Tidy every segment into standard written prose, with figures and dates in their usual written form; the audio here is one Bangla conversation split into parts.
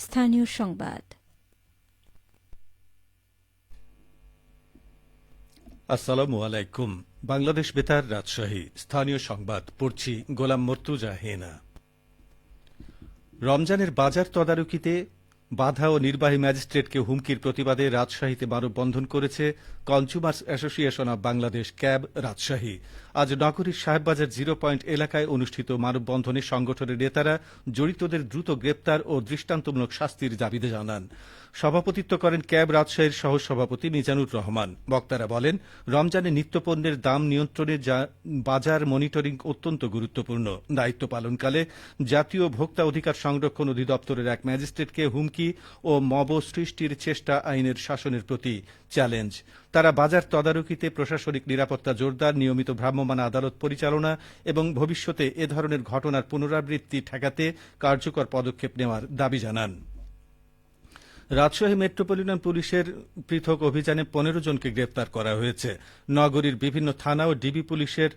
স্থানীয় সংবাদ। আসসালামু আলাইকুম। বাংলাদেশ বেতার, রাজশাহী। স্থানীয় সংবাদ পড়ছি গোলাম মর্তুজা হেনা। রমজানের বাজার তদারকিতে বাধা ও নির্বাহী ম্যাজিস্ট্রেটকে হুমকির প্রতিবাদে রাজশাহীতে মানববন্ধন করেছে consumers association of Bangladesh, cab, Rajshahi. আজ নগরীর সাহেববাজার 0 পয়েন্ট এলাকায় অনুষ্ঠিত মানববন্ধনে সংগঠনের নেতারা জড়িতদের দ্রুত গ্রেপ্তার ও দৃষ্টান্তমূলক শাস্তির দাবি জানান। সভাপতিত্ব করেন ক্যাব রাজশাহীর সহ সভাপতি মিজানুর রহমান। বক্তারা বলেন, রমজানে নিত্যপণ্যের দাম নিয়ন্ত্রণে বাজার মনিটরিং অত্যন্ত গুরুত্বপূর্ণ। দায়িত্ব পালনকালে জাতীয় ভোক্তা অধিকার সংরক্ষণ অধিদপ্তরের এক ম্যাজিস্ট্রেটকে হুমকি ও মব সৃষ্টির চেষ্টা আইনের শাসনের প্রতি চ্যালেঞ্জ। তারা বাজার তদারকিতে প্রশাসনিক নিরাপত্তা জোরদার, নিয়মিত ভ্রাম্যমাণ আদালত পরিচালনা এবং ভবিষ্যতে এ ধরনের ঘটনার পুনরাবৃত্তি ঠেকাতে কার্যকর পদক্ষেপ নেওয়ার দাবি জানান। রাজশাহী মেট্রোপলিটন পুলিশের পৃথক অভিযানে 15 জনকে গ্রেপ্তার করা হয়েছে। নগরীর বিভিন্ন থানা ও ডিবি পুলিশের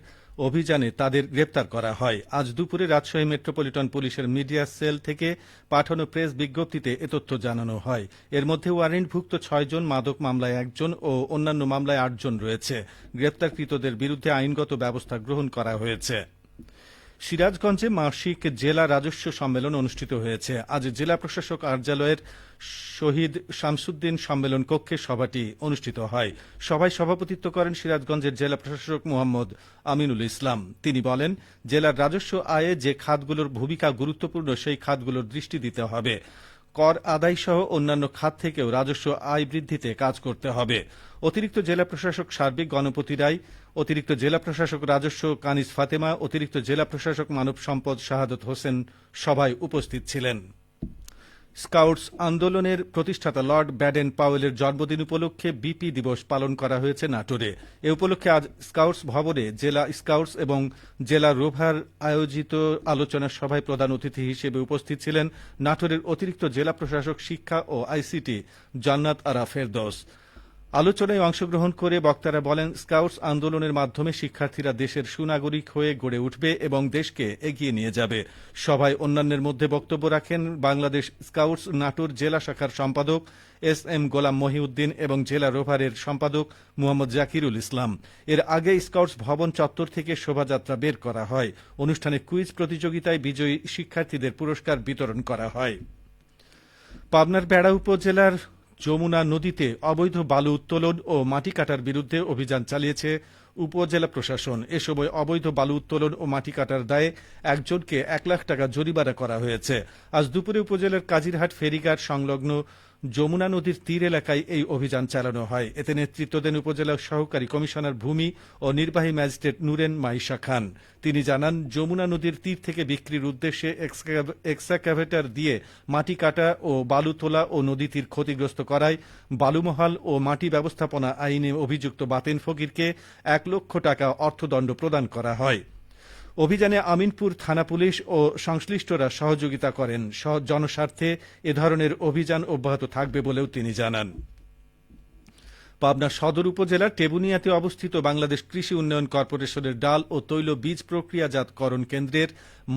অভিযানে তাদের গ্রেপ্তার করা হয়। আজ দুপুরে রাজশাহী মেট্রোপলিটন পুলিশের মিডিয়া সেল থেকে পাঠানো প্রেস বিজ্ঞপ্তিতে এ তথ্য জানানো হয়। এর মধ্যে ওয়ারেন্টভুক্ত 6 জন, মাদক মামলায় 1 জন ও অন্যান্য মামলায় 8 জন রয়েছে। গ্রেপ্তারকৃতদের বিরুদ্ধে আইনগত ব্যবস্থা গ্রহণ করা হয়েছে। সিরাজগঞ্জে মাসিক জেলা রাজস্ব সম্মেলন অনুষ্ঠিত হয়েছে। আজ জেলা প্রশাসক কার্যালয়ের শহীদ শামসুদ্দিন সম্মেলন কক্ষে সভাটি অনুষ্ঠিত হয়। সভায় সভাপতিত্ব করেন সিরাজগঞ্জের জেলা প্রশাসক মোহাম্মদ আমিনুল ইসলাম। তিনি বলেন, জেলার রাজস্ব আয়ে যে খাতগুলোর ভূমিকা গুরুত্বপূর্ণ সেই খাতগুলোর দৃষ্টি দিতে হবে। কর আদায় সহ অন্যান্য খাত থেকেও রাজস্ব আয় বৃদ্ধিতে কাজ করতে হবে। অতিরিক্ত জেলা প্রশাসক সার্বিক গণপতি রায়, অতিরিক্ত জেলা প্রশাসক রাজস্ব কানিজ ফাতেমা, অতিরিক্ত জেলা প্রশাসক মানব সম্পদ শাহাদত হোসেন সভায় উপস্থিত ছিলেন। স্কাউটস আন্দোলনের প্রতিষ্ঠাতা লর্ড ব্যাডেন পাওয়েলের জন্মদিন উপলক্ষে বিপি দিবস পালন করা হয়েছে নাটোরে। এ উপলক্ষে আজ স্কাউটস ভবনে জেলা স্কাউটস এবং জেলা রোভার আয়োজিত আলোচনা সভায় প্রধান অতিথি হিসেবে উপস্থিত ছিলেন নাটোরের অতিরিক্ত জেলা প্রশাসক শিক্ষা ও আইসিটি জান্নাত আরা ফেরদৌস। আলোচনায় অংশগ্রহণ করে বক্তারা বলেন, স্কাউটস আন্দোলনের মাধ্যমে শিক্ষার্থীরা দেশের সুনাগরিক হয়ে গড়ে উঠবে এবং দেশকে এগিয়ে নিয়ে যাবে। সভায় অন্যান্যের মধ্যে বক্তব্য রাখেন বাংলাদেশ স্কাউটস নাটোর জেলা শাখার সম্পাদক এস.এম. গোলাম মহিউদ্দিন এবং জেলা রোভারের সম্পাদক মোহাম্মদ জাকিরুল ইসলাম। এর আগে স্কাউটস ভবন চত্বর থেকে শোভাযাত্রা বের করা হয়। অনুষ্ঠানে কুইজ প্রতিযোগিতায় বিজয়ী শিক্ষার্থীদের পুরস্কার বিতরণ করা হয়। পাবনার বেড়া উপজেলার যমুনা নদীতে অবৈধ বালু উত্তোলন ও মাটি কাটার বিরুদ্ধে অভিযান চালিয়েছে উপজেলা প্রশাসন। এ সময় অবৈধ বালু উত্তোলন ও মাটি কাটার দায়ে একজনকে 1 লাখ টাকা জরিমানা করা হয়েছে। আজ দুপুরে উপজেলার কাজিরহাট ফেরিঘাট সংলগ্ন যমুনা নদীর তীর এলাকায় এই অভিযান চালানো হয়। এতে নেতৃত্ব দেন উপজেলা সহকারী কমিশনার ভূমি ও নির্বাহী ম্যাজিস্ট্রেট নুরেন মাইশা খান। তিনি জানান, যমুনা নদীর তীর থেকে বিক্রির উদ্দেশ্যে এক্সকাভেটর দিয়ে মাটি কাটা ও বালু তোলা ও নদী তীর ক্ষতিগ্রস্ত করায় বালুমহাল ও মাটি ব্যবস্থাপনা আইনে অভিযুক্ত বাতেন ফকিরকে 1 লক্ষ টাকা অর্থদণ্ড প্রদান করা হয়। অভিযানে আমিনপুর থানা পুলিশ ও সংশ্লিষ্টরা সহযোগিতা করেন। জনস্বার্থে এ ধরনের অভিযান অব্যাহত থাকবে বলেও তিনি জানান। পাবনা সদর উপজেলার টেবুনিয়াতে অবস্থিত বাংলাদেশ কৃষি উন্নয়ন কর্পোরেশনের ডাল ও তৈল বীজ প্রক্রিয়াজাতকরণ কেন্দ্রের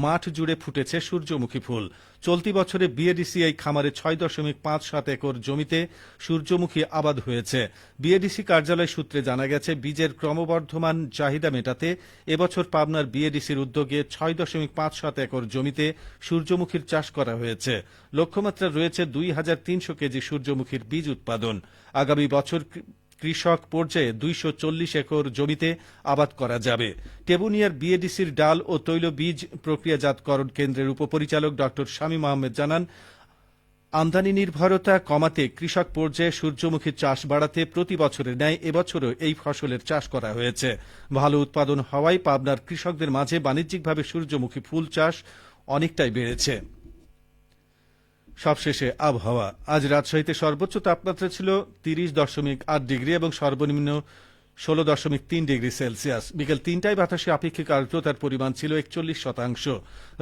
মাঠ জুড়ে ফুটেছে সূর্যমুখী ফুল। চলতি বছরে বিএডিসিআই খামারে 6.57 একর জমিতে সূর্যমুখী আবাদ হয়েছে। বিএডিসি কার্যালয় সূত্রে জানা গেছে, বীজের ক্রমবর্ধমান চাহিদা মেটাতে এবছর পাবনার বিএডিসির উদ্যোগে 6.57 একর জমিতে সূর্যমুখীর চাষ করা হয়েছে। লক্ষ্যমাত্রা রয়েছে 2300 কেজি সূর্যমুখীর বীজ উৎপাদন। আগামী বছর কৃষক পর্যায়ে 240 একর জমিতে আবাদ করা যাবে। টেবুনিয়ার বিএডিসির ডাল ও তৈল বীজ প্রক্রিয়াজাতকরণ কেন্দ্রের উপপরিচালক ড শামীম আহমেদ জানান, আমদানি নির্ভরতা কমাতে কৃষক পর্যায়ে সূর্যমুখী চাষ বাড়াতে প্রতি বছরের ন্যায় এবছরও এই ফসলের চাষ করা হয়েছে। ভালো উৎপাদন হওয়ায় পাবনার কৃষকদের মাঝে বাণিজ্যিকভাবে সূর্যমুখী ফুল চাষ অনেকটাই বেড়েছে। সবশেষে আবহাওয়া। আজ রাজশাহীতে সর্বোচ্চ তাপমাত্রা ছিল 30.8 ডিগ্রি এবং সর্বনিম্ন 16.3 ডিগ্রি সেলসিয়াস। বিকেল 3টায় বাতাসে আপেক্ষিক আর্দ্রতার পরিমাণ ছিল 41%।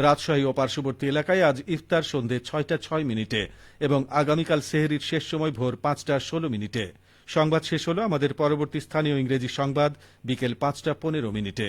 রাজশাহী ও পার্শ্ববর্তী এলাকায় আজ ইফতার সন্ধে 6টা 6 এবং আগামীকাল সেহরির শেষ সময় ভোর 5টা 16। সংবাদ শেষ হল। আমাদের পরবর্তী স্থানীয় ইংরেজি সংবাদ বিকেল 5টা 15।